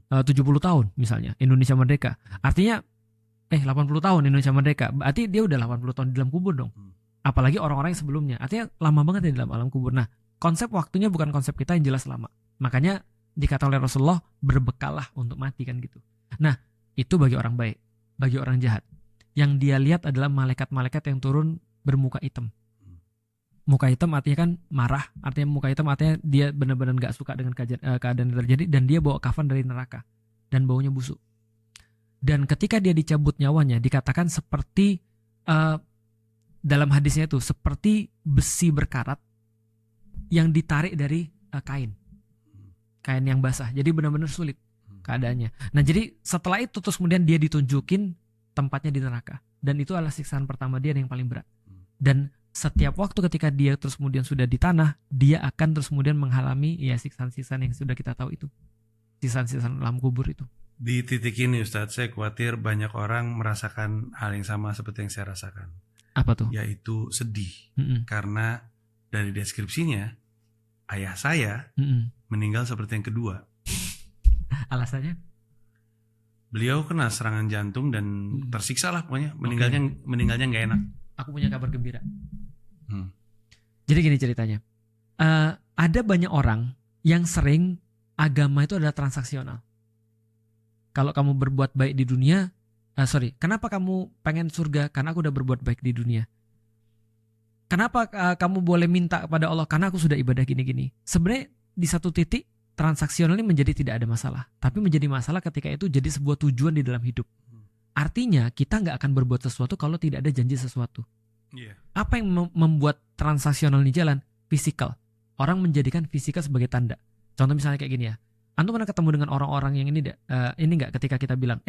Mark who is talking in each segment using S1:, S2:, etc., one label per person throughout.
S1: 70 tahun misalnya Indonesia merdeka. Artinya 80 tahun Indonesia merdeka. Berarti dia udah 80 tahun di dalam kubur dong. Apalagi orang-orang yang sebelumnya. Artinya lama banget ya di dalam alam kubur. Nah, konsep waktunya bukan konsep kita yang jelas lama. Makanya dikata oleh Rasulullah, berbekallah untuk mati kan gitu. Nah, itu bagi orang baik. Bagi orang jahat, yang dia lihat adalah malaikat-malaikat yang turun bermuka hitam. Muka hitam artinya kan marah. Artinya muka hitam artinya dia benar-benar gak suka dengan keadaan yang terjadi. Dan dia bawa kafan dari neraka. Dan baunya busuk. Dan ketika dia dicabut nyawanya, dikatakan seperti dalam hadisnya itu seperti besi berkarat yang ditarik dari kain yang basah. Jadi benar-benar sulit keadaannya. Nah, jadi setelah itu terus kemudian dia ditunjukin tempatnya di neraka, dan itu adalah siksaan pertama dia yang paling berat. Dan setiap waktu ketika dia terus kemudian sudah di tanah, dia akan terus kemudian mengalami ya siksaan-siksaan yang sudah kita tahu itu, siksaan-siksaan alam kubur itu.
S2: Di titik ini Ustadz, saya khawatir banyak orang merasakan hal yang sama seperti yang saya rasakan.
S1: Apa tuh?
S2: Yaitu sedih. Karena dari deskripsinya, ayah saya meninggal seperti yang kedua.
S1: Alasannya?
S2: Beliau kena serangan jantung dan tersiksa lah pokoknya. Meninggalnya nggak enak.
S1: Aku punya kabar gembira. Jadi gini ceritanya. Ada banyak orang yang sering agama itu adalah transaksional. Kalau kamu berbuat baik di dunia, kenapa kamu pengen surga? Karena aku udah berbuat baik di dunia. Kenapa kamu boleh minta kepada Allah? Karena aku sudah ibadah gini-gini. Sebenarnya di satu titik transaksional ini menjadi tidak ada masalah. Tapi menjadi masalah ketika itu jadi sebuah tujuan di dalam hidup. Artinya kita nggak akan berbuat sesuatu kalau tidak ada janji sesuatu. Apa yang membuat transaksional ini jalan? Fisikal. Orang menjadikan fisikal sebagai tanda. Contoh misalnya kayak gini ya. Antum pernah ketemu dengan orang-orang yang ini nggak ketika kita bilang,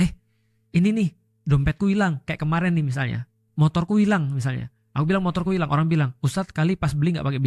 S1: ini nih dompetku hilang. Kayak kemarin nih misalnya, motorku hilang misalnya. Aku bilang motorku hilang. Orang bilang, Ustadz kali pas beli nggak pakai